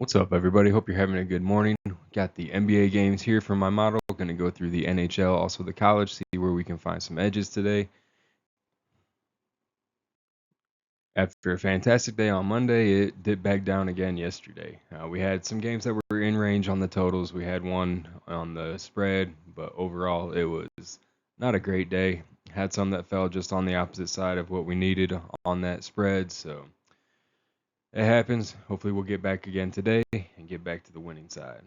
What's up, everybody? Hope you're having a good morning. Got the NBA games here for my model. Going to go through the NHL, also the college, see where we can find some edges today. After a fantastic day on Monday, it dipped back down again yesterday. We had some games that were in range on the totals. We had one on the spread, but overall, it was not a great day. Had some that fell just on the opposite side of what we needed on that spread, so it happens. Hopefully, we'll get back again today and get back to the winning side.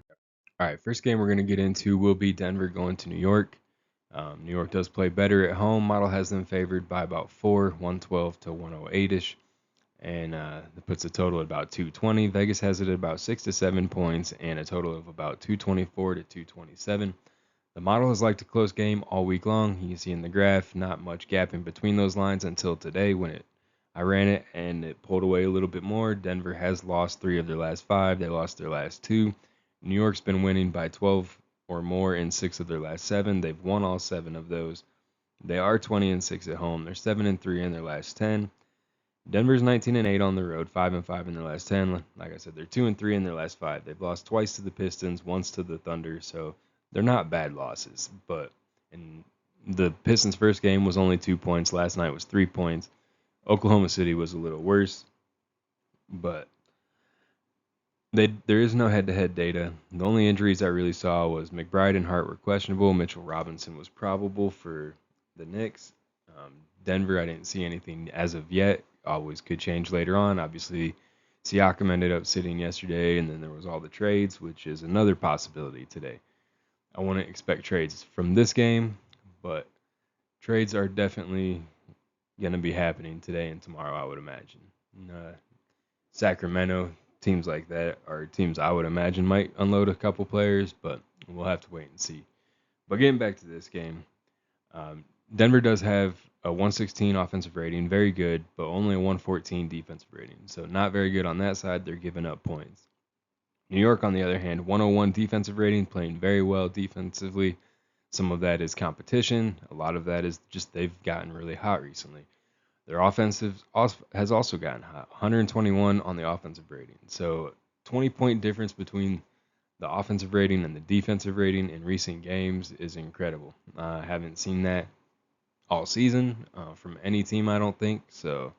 All right, first game we're going to get into will be Denver going to New York. New York does play better at home. Model has them favored by about 112 to 108-ish, and that puts a total at about 220. Vegas has it at about 6 to 7 points and a total of about 224 to 227. The model has liked a close game all week long. You can see in the graph, not much gap in between those lines until today when I ran it and it pulled away a little bit more. Denver has lost 3 of their last 5. They lost their last 2. New York's been winning by 12 or more in 6 of their last 7. They've won all 7 of those. They are 20-6 at home. They're 7-3 in their last 10. Denver's 19-8 on the road, 5-5 in their last 10. Like I said, they're 2-3 in their last 5. They've lost twice to the Pistons, once to the Thunder, so they're not bad losses. But in the Pistons' first game was only 2 points. Last night was 3 points. Oklahoma City was a little worse, but there is no head-to-head data. The only injuries I really saw was McBride and Hart were questionable. Mitchell Robinson was probable for the Knicks. Denver, I didn't see anything as of yet. Always could change later on. Obviously, Siakam ended up sitting yesterday, and then there was all the trades, which is another possibility today. I wouldn't expect trades from this game, but trades are definitely going to be happening today and tomorrow, I would imagine. Sacramento, teams like that are teams I would imagine might unload a couple players, but we'll have to wait and see. But getting back to this game, Denver does have a 116 offensive rating, very good, but only a 114 defensive rating. So not very good on that side. They're giving up points. New York, on the other hand, 101 defensive rating, playing very well defensively. Some of that is competition. A lot of that is just they've gotten really hot recently. Their offensive has also gotten hot, 121 on the offensive rating. So 20-point difference between the offensive rating and the defensive rating in recent games is incredible. I haven't seen that all season from any team, I don't think. So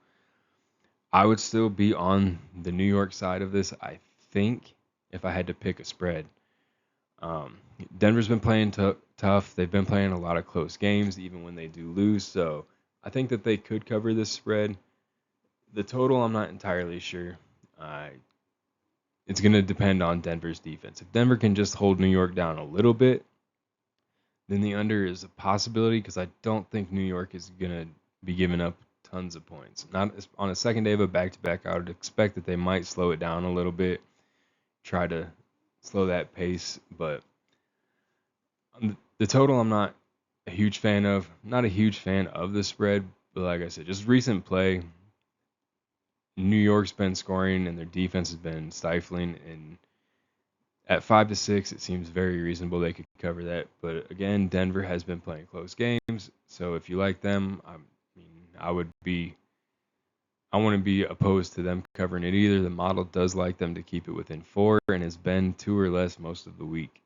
I would still be on the New York side of this, I think, if I had to pick a spread. Denver's been playing tough. They've been playing a lot of close games, even when they do lose. So I think that they could cover this spread. The total, I'm not entirely sure. It's going to depend on Denver's defense. If Denver can just hold New York down a little bit, then the under is a possibility because I don't think New York is going to be giving up tons of points. Not on a second day of a back-to-back, I would expect that they might slow it down a little bit, try to slow that pace. But the total, I'm not a huge fan of. Not a huge fan of the spread, but like I said, just recent play. New York's been scoring and their defense has been stifling. And at 5-6, it seems very reasonable they could cover that. But again, Denver has been playing close games, so if you like them, I wouldn't be opposed to them covering it either. The model does like them to keep it within 4 and has been 2 or less most of the week.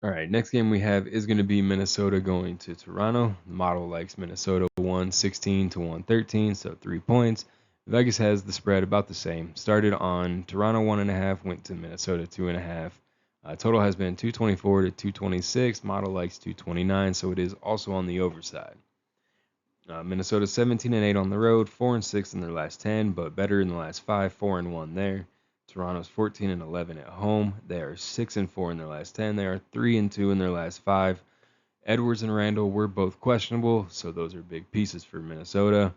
All right, next game we have is going to be Minnesota going to Toronto. The model likes Minnesota 116 to 113, so 3 points. Vegas has the spread about the same. Started on Toronto 1.5, went to Minnesota 2.5. Total has been 224 to 226. Model likes 229, so it is also on the over side. Minnesota 17-8 on the road, 4-6 in their last 10, but better in the last 5, 4-1 there. Toronto's 14-11 at home. They are 6-4 in their last 10. They are 3-2 in their last 5. Edwards and Randall were both questionable, so those are big pieces for Minnesota.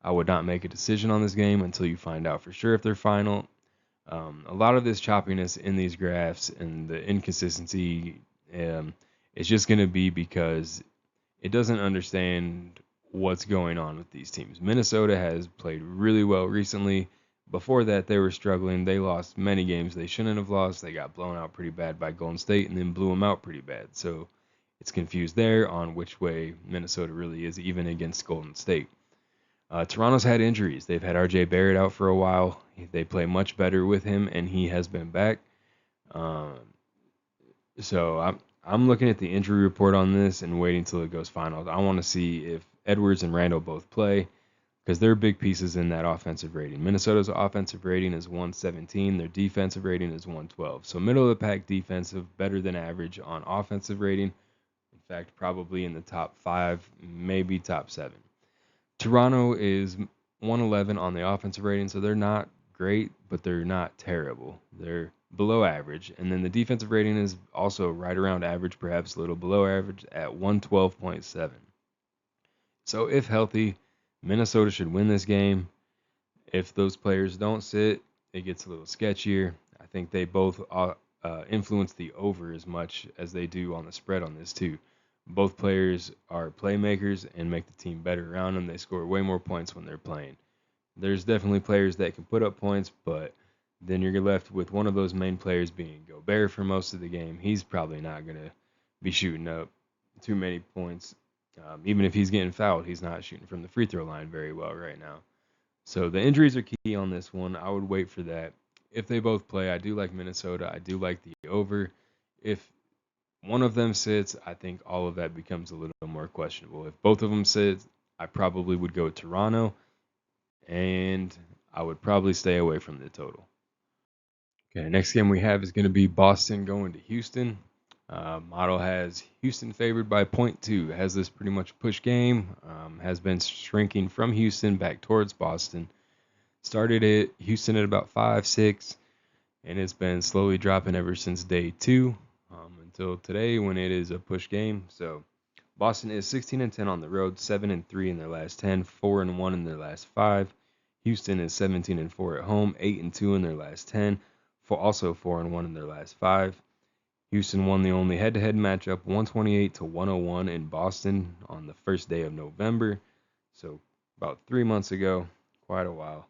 I would not make a decision on this game until you find out for sure if they're final. A lot of this choppiness in these graphs and the inconsistency is just going to be because it doesn't understand what's going on with these teams. Minnesota has played really well recently. Before that, they were struggling. They lost many games they shouldn't have lost. They got blown out pretty bad by Golden State and then blew them out pretty bad. So it's confused there on which way Minnesota really is, even against Golden State. Toronto's had injuries. They've had RJ Barrett out for a while. They play much better with him, and he has been back. Um, so I'm looking at the injury report on this and waiting till it goes final. I want to see if Edwards and Randall both play because they're big pieces in that offensive rating. Minnesota's offensive rating is 117. Their defensive rating is 112. So middle of the pack defensive, better than average on offensive rating. In fact, probably in the top 5, maybe top 7. Toronto is 111 on the offensive rating, so they're not great, but they're not terrible. They're below average. And then the defensive rating is also right around average, perhaps a little below average at 112.7. So if healthy, Minnesota should win this game. If those players don't sit, it gets a little sketchier. I think they both influence the over as much as they do on the spread on this too. Both players are playmakers and make the team better around them. They score way more points when they're playing. There's definitely players that can put up points, but then you're left with one of those main players being Gobert for most of the game. He's probably not going to be shooting up too many points. Even if he's getting fouled, he's not shooting from the free throw line very well right now. So the injuries are key on this one. I would wait for that. If they both play, I do like Minnesota. I do like the over. If one of them sits, I think all of that becomes a little more questionable. If both of them sit, I probably would go Toronto, and I would probably stay away from the total. Okay, next game we have is going to be Boston going to Houston. Model has Houston favored by 0.2. Has this pretty much push game. Has been shrinking from Houston back towards Boston. Started at Houston at about 5-6, and it's been slowly dropping ever since day 2 until today when it is a push game. So Boston is 16-10 on the road, 7-3 in their last 10, 4-1 in their last 5. Houston is 17-4 at home, 8-2 in their last 10, also 4-1 in their last 5. Houston won the only head-to-head matchup 128-101 in Boston on the first day of November. So about 3 months ago, quite a while.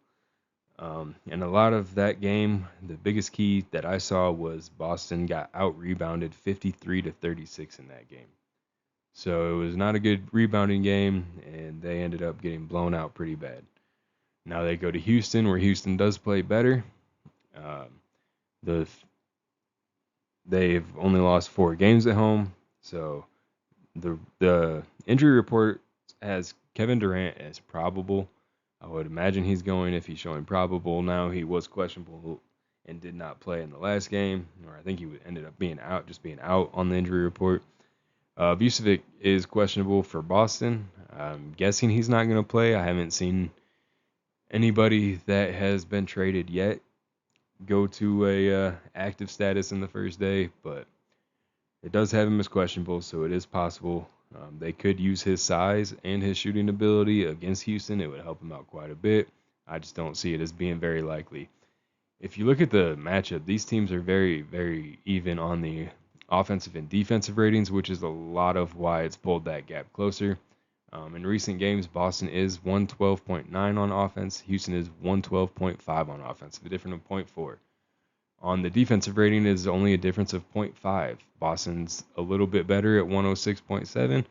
And a lot of that game, the biggest key that I saw was Boston got out-rebounded 53-36 in that game. So it was not a good rebounding game, and they ended up getting blown out pretty bad. Now they go to Houston, where Houston does play better. They've only lost 4 games at home, so the injury report has Kevin Durant as probable. I would imagine he's going if he's showing probable now. He was questionable and did not play in the last game, or I think he ended up being out on the injury report. Vucevic is questionable for Boston. I'm guessing he's not going to play. I haven't seen anybody that has been traded yet go to a active status in the first day, but it does have him as questionable, so it is possible. They could use his size and his shooting ability against Houston. It would help him out quite a bit. I just don't see it as being very likely. If you look at the matchup, these teams are very, very even on the offensive and defensive ratings, which is a lot of why it's pulled that gap closer. In recent games, Boston is 112.9 on offense. Houston is 112.5 on offense, a difference of 0.4. On the defensive rating is only a difference of 0.5. Boston's a little bit better at 106.7.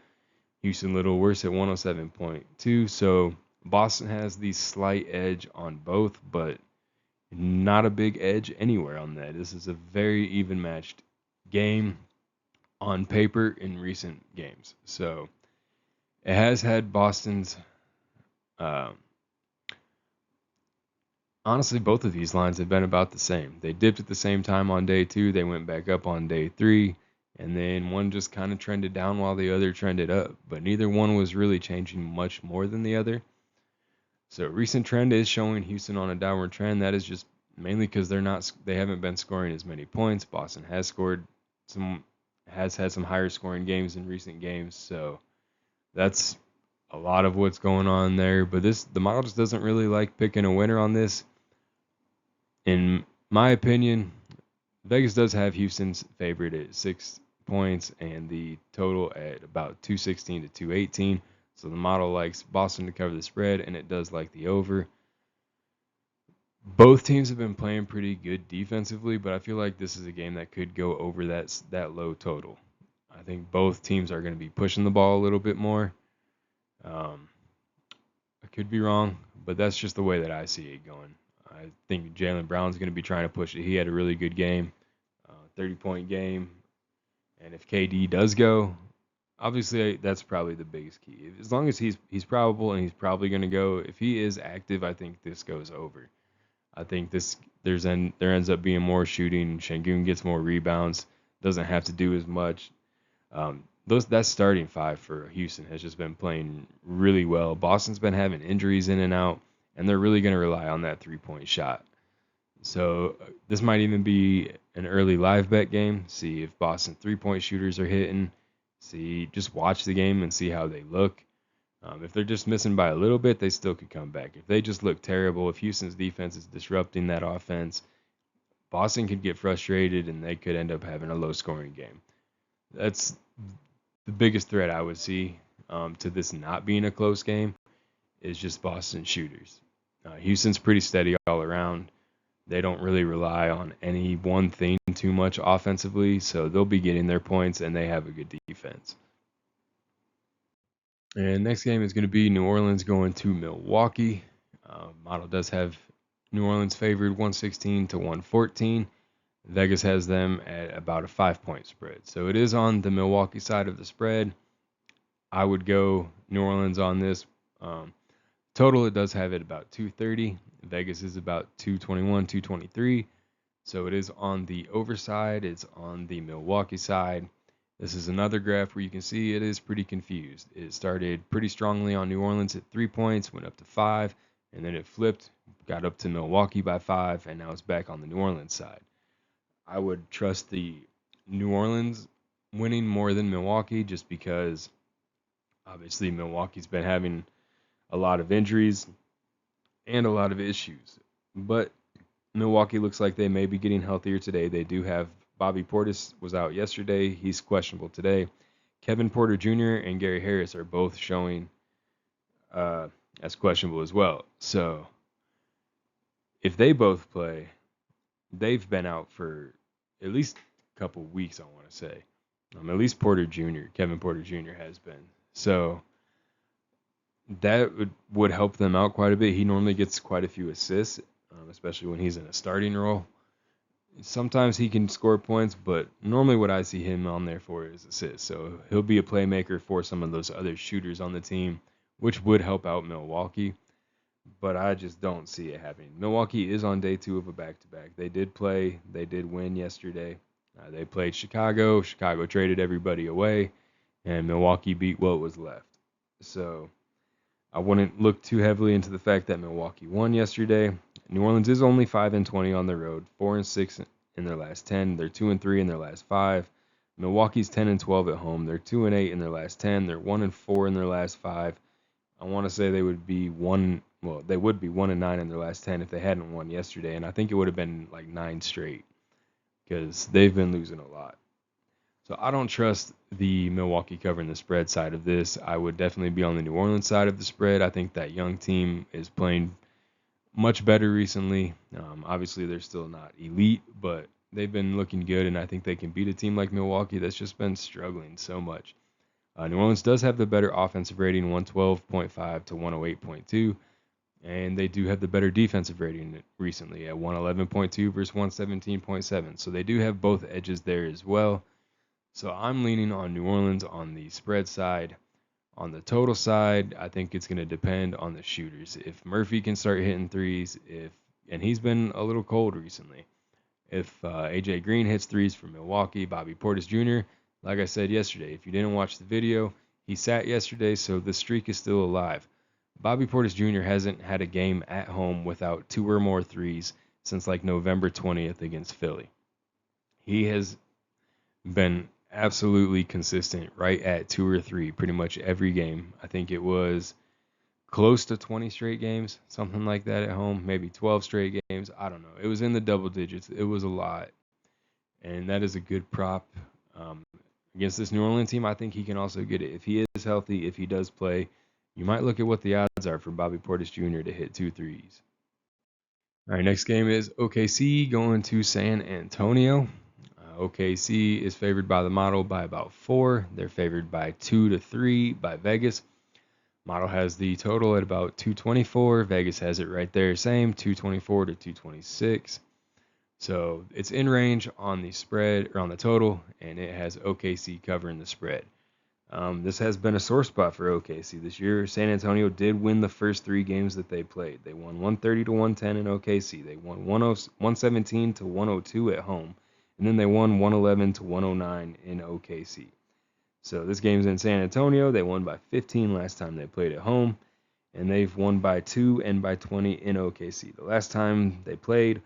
Houston a little worse at 107.2. So Boston has the slight edge on both, but not a big edge anywhere on that. This is a very even matched game on paper in recent games. So it has had Boston's honestly, both of these lines have been about the same. They dipped at the same time on day 2. They went back up on day 3. And then one just kind of trended down while the other trended up. But neither one was really changing much more than the other. So recent trend is showing Houston on a downward trend. That is just mainly because they haven't been scoring as many points. Boston has had some higher scoring games in recent games. So that's a lot of what's going on there. But the model just doesn't really like picking a winner on this. In my opinion, Vegas does have Houston's favorite at 6 points and the total at about 216 to 218. So the model likes Boston to cover the spread, and it does like the over. Both teams have been playing pretty good defensively, but I feel like this is a game that could go over that low total. I think both teams are going to be pushing the ball a little bit more. Okay, Could be wrong, but that's just the way that I see it going. I think Jaylen Brown's going to be trying to push it. He had a really good game, 30-point game. And if KD does go, obviously that's probably the biggest key. As long as he's probable and he's probably going to go, if he is active, I think this goes over. I think there ends up being more shooting. Şengün gets more rebounds, doesn't have to do as much. That starting five for Houston has just been playing really well. Boston's been having injuries in and out, and they're really going to rely on that 3-point shot. So this might even be an early live bet game. See if Boston 3-point shooters are hitting. Just watch the game and see how they look. If they're just missing by a little bit, they still could come back. If they just look terrible, if Houston's defense is disrupting that offense, Boston could get frustrated and they could end up having a low-scoring game. That's the biggest threat I would see to this not being a close game is just Boston shooters. Houston's pretty steady all around. They don't really rely on any one thing too much offensively, so they'll be getting their points and they have a good defense. And next game is going to be New Orleans going to Milwaukee. Model does have New Orleans favored 116 to 114. Vegas has them at about a 5-point spread. So it is on the Milwaukee side of the spread. I would go New Orleans on this. Total, it does have it about 230. Vegas is about 221, 223. So it is on the over side. It's on the Milwaukee side. This is another graph where you can see it is pretty confused. It started pretty strongly on New Orleans at 3 points, went up to 5, and then it flipped, got up to Milwaukee by 5, and now it's back on the New Orleans side. I would trust the New Orleans winning more than Milwaukee just because obviously Milwaukee's been having a lot of injuries and a lot of issues. But Milwaukee looks like they may be getting healthier today. They do have Bobby Portis was out yesterday. He's questionable today. Kevin Porter Jr. and Gary Harris are both showing as questionable as well. So if they both play, they've been out for at least a couple weeks, I want to say. At least Kevin Porter Jr. has been. So that would help them out quite a bit. He normally gets quite a few assists, especially when he's in a starting role. Sometimes he can score points, but normally what I see him on there for is assists. So he'll be a playmaker for some of those other shooters on the team, which would help out Milwaukee. But I just don't see it happening. Milwaukee is on day 2 of a back-to-back. They did win yesterday. They played Chicago. Chicago traded everybody away, and Milwaukee beat what was left. So I wouldn't look too heavily into the fact that Milwaukee won yesterday. New Orleans is only 5-20 on the road, 4-6 in their last 10. They're 2-3 in their last 5. Milwaukee's 10-12 at home. They're 2-8 in their last 10. They're 1-4 in their last 5. I want to say they would be 1-9 in their last 10 if they hadn't won yesterday, and I think it would have been like 9 straight because they've been losing a lot. So I don't trust the Milwaukee covering the spread side of this. I would definitely be on the New Orleans side of the spread. I think that young team is playing much better recently. Obviously, they're still not elite, but they've been looking good, and I think they can beat a team like Milwaukee that's just been struggling so much. New Orleans does have the better offensive rating, 112.5 to 108.2, and they do have the better defensive rating recently at 111.2 versus 117.7. So they do have both edges there as well. So I'm leaning on New Orleans on the spread side. On the total side, I think it's going to depend on the shooters. If Murphy can start hitting threes, and he's been a little cold recently. If AJ Green hits threes for Milwaukee, Bobby Portis Jr., like I said yesterday, if you didn't watch the video, he sat yesterday, so the streak is still alive. Bobby Portis Jr. hasn't had a game at home without 2 or more threes since like November 20th against Philly. He has been absolutely consistent right at 2 or 3 pretty much every game. I think it was close to 20 straight games, something like that at home, maybe 12 straight games. I don't know. It was in the double digits. It was a lot. And that is a good prop. Against this New Orleans team, I think he can also get it. If he is healthy, if he does play, you might look at what the odds are for Bobby Portis Jr. to hit 2 threes. All right, next game is OKC going to San Antonio. OKC is favored by the model by about 4. They're favored by 2 to 3 by Vegas. Model has the total at about 224. Vegas has it right there, same 224 to 226. So it's in range on the spread or on the total, and it has OKC covering the spread. This has been a sore spot for OKC this year. San Antonio did win the first 3 games that they played. They won 130 to 110 in OKC. They won 117 to 102 at home, and then they won 111 to 109 in OKC. So this game's in San Antonio. They won by 15 last time they played at home, and they've won by 2 and by 20 in OKC. The last time they played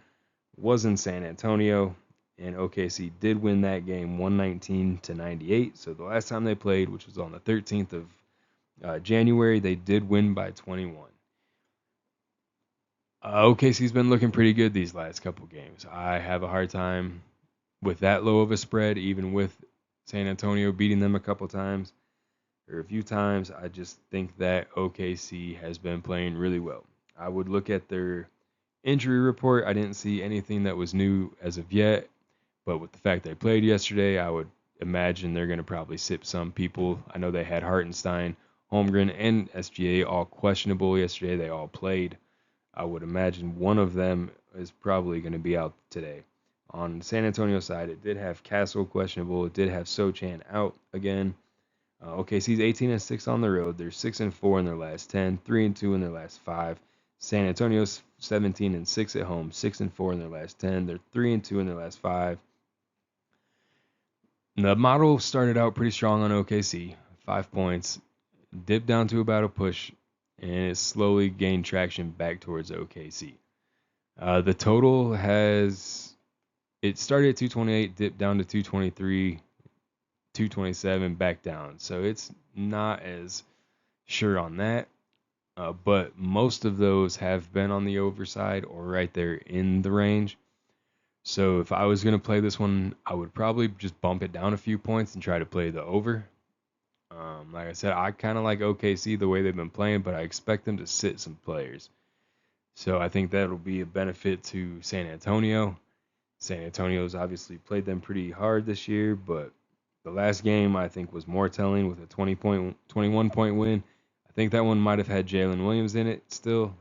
was in San Antonio, and OKC did win that game 119 to 98. So the last time they played, which was on the 13th of January, they did win by 21. OKC's been looking pretty good these last couple games. I have a hard time with that low of a spread, even with San Antonio beating them a couple times or a few times. I just think that OKC has been playing really well. I would look at their injury report. I didn't see anything that was new as of yet, but with the fact they played yesterday, I would imagine they're going to probably sit some people. I know they had Hartenstein, Holmgren, and SGA all questionable yesterday. They all played. I would imagine one of them is probably going to be out today. On San Antonio side, it did have Castle questionable. It did have Sochan out again. OKC's 18-6 on the road. They're 6-4 in their last 10, 3-2 in their last 5. San Antonio's 17-6 at home, 6-4 in their last 10. They're 3-2 in their last 5. The model started out pretty strong on OKC, 5 points, dipped down to about a push, and it slowly gained traction back towards OKC. The total it started at 228, dipped down to 223, 227, back down. So it's not as sure on that. But most of those have been on the overside or right there in the range. So if I was going to play this one, I would probably just bump it down a few points and try to play the over. Like I said, I kind of like OKC the way they've been playing, but I expect them to sit some players. So I think that'll be a benefit to San Antonio. San Antonio's obviously played them pretty hard this year, but the last game I think was more telling with a 21-point win. I think that one might have had Jalen Williams in it still.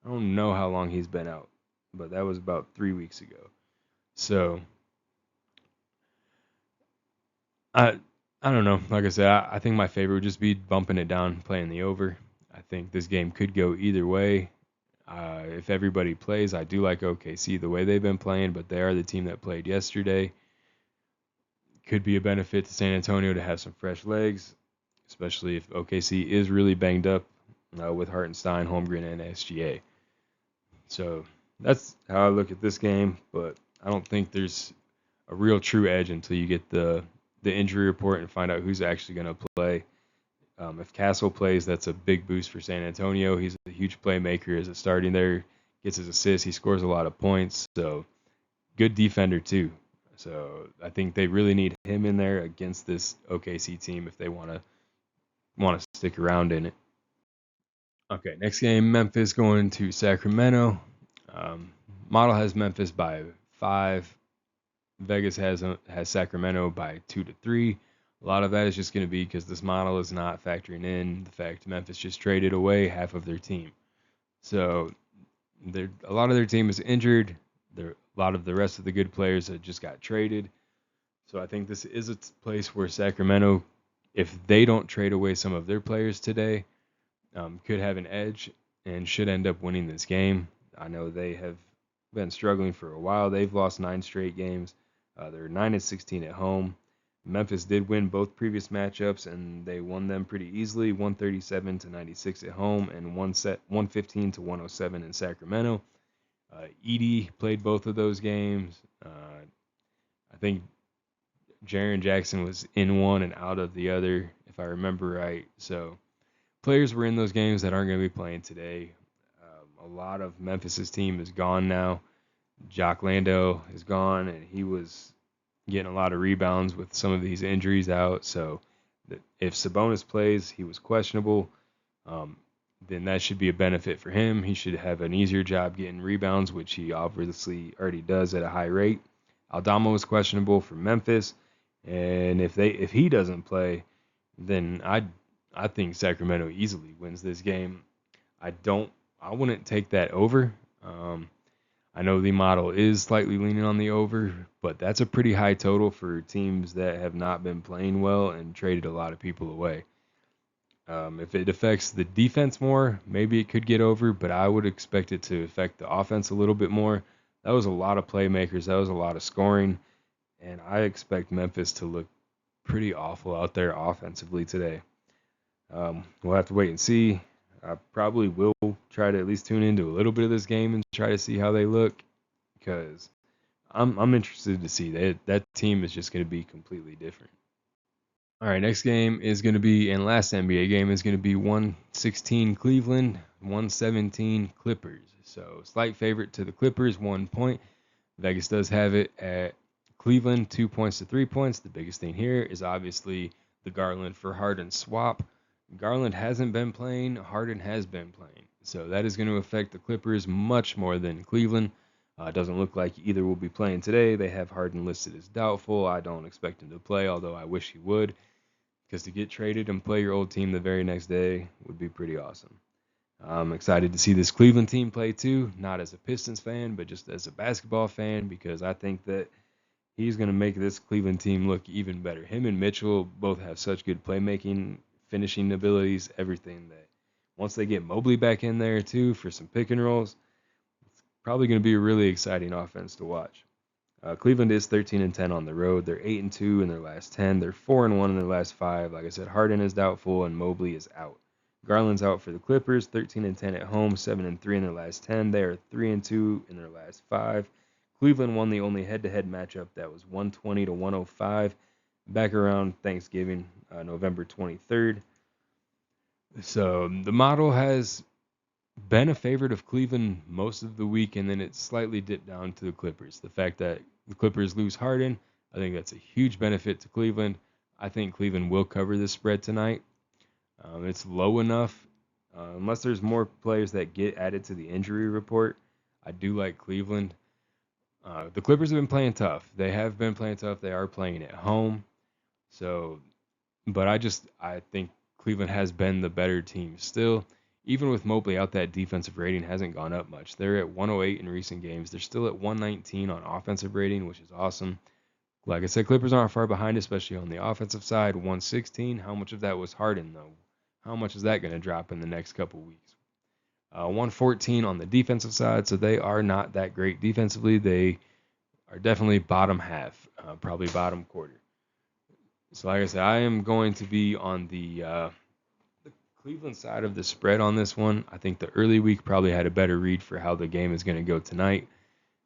I don't know how long he's been out, but that was about 3 weeks ago. So I don't know. Like I said, I think my favorite would just be bumping it down, playing the over. I think this game could go either way. If everybody plays, I do like OKC the way they've been playing, but they are the team that played yesterday. Could be a benefit to San Antonio to have some fresh legs, especially if OKC is really banged up with Hartenstein, Holmgren, and SGA. So that's how I look at this game, but I don't think there's a real true edge until you get the injury report and find out who's actually going to play. If Castle plays, that's a big boost for San Antonio. He's a huge playmaker as a starting there, gets his assists, he scores a lot of points, so good defender too. So I think they really need him in there against this OKC team if they want to stick around in it. Okay, next game, Memphis going to Sacramento. Model has Memphis by 5. Vegas has Sacramento by 2 to 3. A lot of that is just going to be because this model is not factoring in the fact Memphis just traded away half of their team. So a lot of their team is injured. A lot of the rest of the good players that just got traded. So I think this is a place where Sacramento, if they don't trade away some of their players today, could have an edge and should end up winning this game. I know they have been struggling for a while. They've lost 9 straight games. They're 9-16 at home. Memphis did win both previous matchups, and they won them pretty easily, 137 to 96 at home and 115 to 107 in Sacramento. Edey played both of those games. I think Jaren Jackson was in one and out of the other, if I remember right. So players were in those games that aren't going to be playing today. A lot of Memphis's team is gone now. Jock Landale is gone, and he was getting a lot of rebounds with some of these injuries out. So if Sabonis plays, he was questionable, then that should be a benefit for him. He should have an easier job getting rebounds, which he obviously already does at a high rate. Aldama was questionable for Memphis, and if he doesn't play, then I'd I think Sacramento easily wins this game. I don't. I wouldn't take that over. Um, I know the model is slightly leaning on the over, but that's a pretty high total for teams that have not been playing well and traded a lot of people away. If it affects the defense more, maybe it could get over, but I would expect it to affect the offense a little bit more. That was a lot of playmakers. That was a lot of scoring, and I expect Memphis to look pretty awful out there offensively today. We'll have to wait and see. I probably will try to at least tune into a little bit of this game and try to see how they look because I'm interested to see that team is just going to be completely different. All right, next game is going to be, and last NBA game is going to be 116 Cleveland, 117 Clippers. So slight favorite to the Clippers, 1 point. Vegas does have it at Cleveland, 2 points to 3 points. The biggest thing here is obviously the Garland for Harden swap. Garland hasn't been playing, Harden has been playing. So that is going to affect the Clippers much more than Cleveland. It doesn't look like either will be playing today. They have Harden listed as doubtful. I don't expect him to play, although I wish he would, because to get traded and play your old team the very next day would be pretty awesome. I'm excited to see this Cleveland team play too, not as a Pistons fan, but just as a basketball fan, because I think that he's going to make this Cleveland team look even better. Him and Mitchell both have such good playmaking, finishing abilities, everything that once they get Mobley back in there too for some pick and rolls, it's probably going to be a really exciting offense to watch. Cleveland is 13-10 on the road. They're 8-2 in their last 10. They're 4-1 in their last 5. Like I said, Harden is doubtful and Mobley is out. Garland's out for the Clippers. 13-10 at home, 7-3 in their last 10. They are 3-2 in their last 5. Cleveland won the only head-to-head matchup that was 120-105 back around Thanksgiving, November 23rd. So the model has been a favorite of Cleveland most of the week, and then it slightly dipped down to the Clippers. The fact that the Clippers lose Harden, I think that's a huge benefit to Cleveland. I think Cleveland will cover this spread tonight. It's low enough, unless there's more players that get added to the injury report. I do like Cleveland. The Clippers have been playing tough. They have been playing tough. They are playing at home. So, but I think Cleveland has been the better team still. Even with Mobley out, that defensive rating hasn't gone up much. They're at 108 in recent games. They're still at 119 on offensive rating, which is awesome. Like I said, Clippers aren't far behind, especially on the offensive side. 116. How much of that was Harden, though? How much is that going to drop in the next couple weeks? 114 on the defensive side, so they are not that great defensively. They are definitely bottom half, probably bottom quarter. So like I said, I am going to be on the Cleveland side of the spread on this one. I think the early week probably had a better read for how the game is going to go tonight.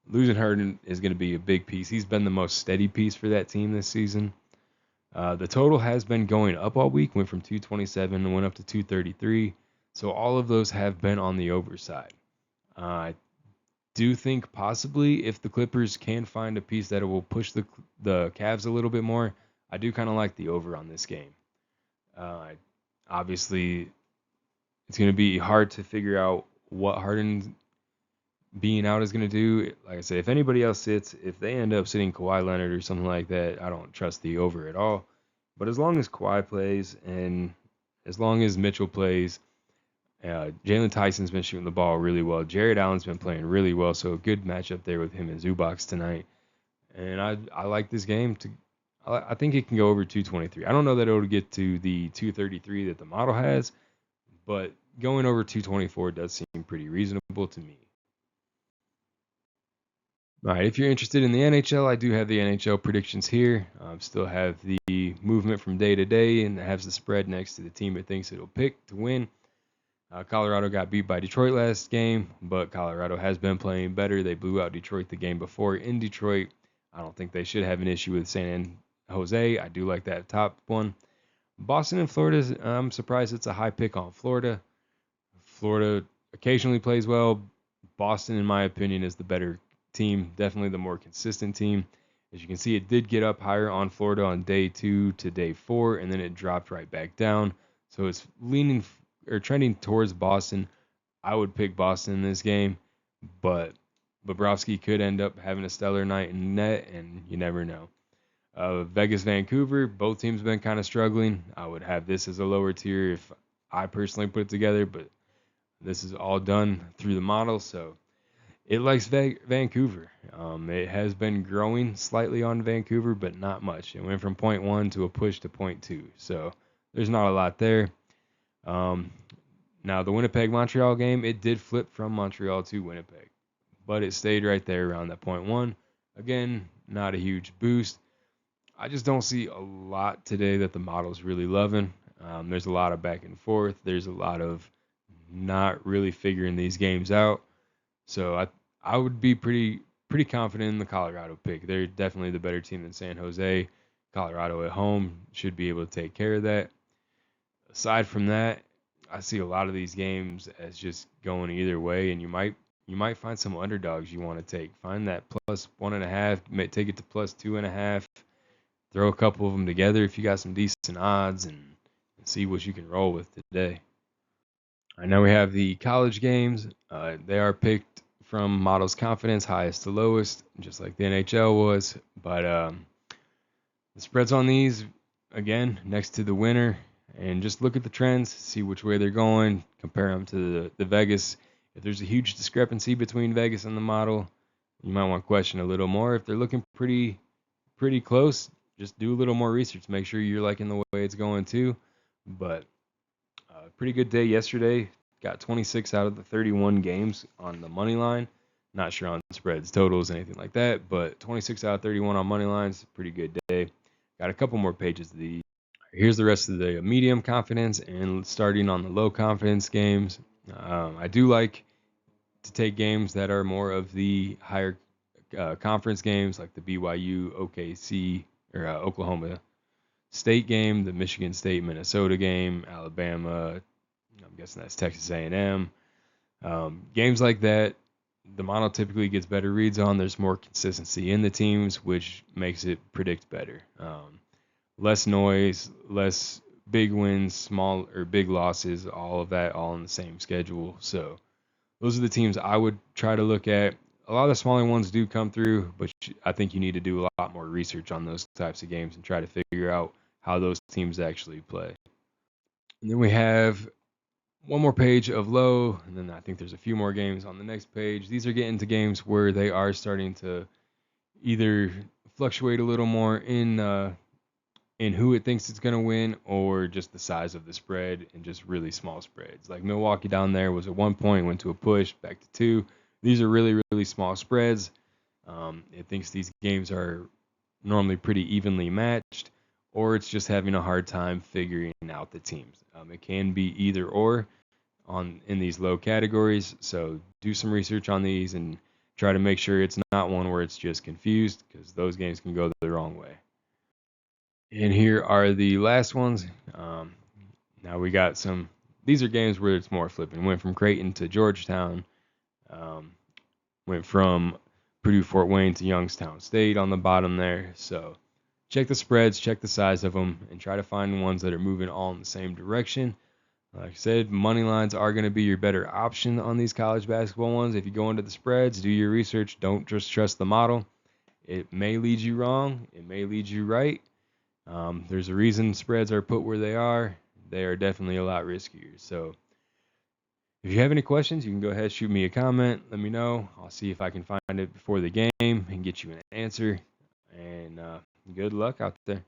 Losing Harden is going to be a big piece. He's been the most steady piece for that team this season. The total has been going up all week, went from 227 and went up to 233. So all of those have been on the over side. I do think possibly if the Clippers can find a piece that it will push the Cavs a little bit more, I do kind of like the over on this game. Obviously, it's going to be hard to figure out what Harden being out is going to do. Like I say, if anybody else sits, if they end up sitting Kawhi Leonard or something like that, I don't trust the over at all. But as long as Kawhi plays and as long as Mitchell plays, Jalen Tyson's been shooting the ball really well. Jared Allen's been playing really well, so a good matchup there with him and Zubac tonight. And I like this game. I think it can go over 223. I don't know that it'll get to the 233 that the model has, but going over 224 does seem pretty reasonable to me. All right, if you're interested in the NHL, I do have the NHL predictions here. Still have the movement from day to day, and it has the spread next to the team it thinks it'll pick to win. Colorado got beat by Detroit last game, but Colorado has been playing better. They blew out Detroit the game before in Detroit. I don't think they should have an issue with San Jose. I do like that top one. Boston and Florida, I'm surprised it's a high pick on Florida. Florida occasionally plays well. Boston, in my opinion, is the better team, definitely the more consistent team. As you can see, it did get up higher on Florida on day 2 to day 4, and then it dropped right back down. So it's leaning or trending towards Boston. I would pick Boston in this game, but Bobrovsky could end up having a stellar night in net, and you never know. Vegas, Vancouver, both teams have been kind of struggling. I would have this as a lower tier if I personally put it together, but this is all done through the model, so it likes Vancouver. It has been growing slightly on Vancouver, but not much. It went from 0.1 to a push to 0.2, so there's not a lot there. Now, the Winnipeg-Montreal game, it did flip from Montreal to Winnipeg, but it stayed right there around that 0.1. Again, not a huge boost. I just don't see a lot today that the model's really loving. There's a lot of back and forth. There's a lot of not really figuring these games out. So I would be pretty confident in the Colorado pick. They're definitely the better team than San Jose. Colorado at home should be able to take care of that. Aside from that, I see a lot of these games as just going either way, and you might find some underdogs you want to take. Find that plus 1.5, take it to plus 2.5. Throw a couple of them together if you got some decent odds and see what you can roll with today. I know we have the college games. They are picked from Model's confidence, highest to lowest, just like the NHL was. But the spreads on these, again, next to the winner, and just look at the trends, see which way they're going, compare them to the Vegas. If there's a huge discrepancy between Vegas and the model, you might want to question a little more. If they're looking pretty close, just do a little more research. Make sure you're liking the way it's going too. But pretty good day yesterday. Got 26 out of the 31 games on the money line. Not sure on spreads, totals, anything like that, but 26 out of 31 on money lines. Pretty good day. Got a couple more pages of these. Here's the rest of the medium confidence and starting on the low confidence games. I do like to take games that are more of the higher conference games, like the BYU, OKC, or Oklahoma State game, the Michigan State Minnesota game, Alabama. I'm guessing that's Texas A&M. Games like that, the model typically gets better reads on. There's more consistency in the teams, which makes it predict better. Less noise, less big wins, small or big losses, all of that, all in the same schedule. So those are the teams I would try to look at. A lot of the smaller ones do come through, but I think you need to do a lot more research on those types of games and try to figure out how those teams actually play. And then we have one more page of low, and then I think there's a few more games on the next page. These are getting to games where they are starting to either fluctuate a little more in who it thinks it's going to win, or just the size of the spread and just really small spreads. Like Milwaukee down there was at 1 point, went to a push, back to 2. These are really small spreads. It thinks these games are normally pretty evenly matched, or it's just having a hard time figuring out the teams. It can be either or in these low categories. So do some research on these and try to make sure it's not one where it's just confused, because those games can go the wrong way. And here are the last ones. Now we got some. These are games where it's more flipping. Went from Creighton to Georgetown. Went from Purdue Fort Wayne to Youngstown State on the bottom there. So check the spreads, check the size of them, and try to find ones that are moving all in the same direction. Like I said, money lines are going to be your better option on these college basketball ones. If you go into the spreads, do your research. Don't just trust the model. It may lead you wrong. It may lead you right. There's a reason spreads are put where they are. They are definitely a lot riskier. So if you have any questions, you can go ahead, shoot me a comment. Let me know. I'll see if I can find it before the game and get you an answer. And good luck out there.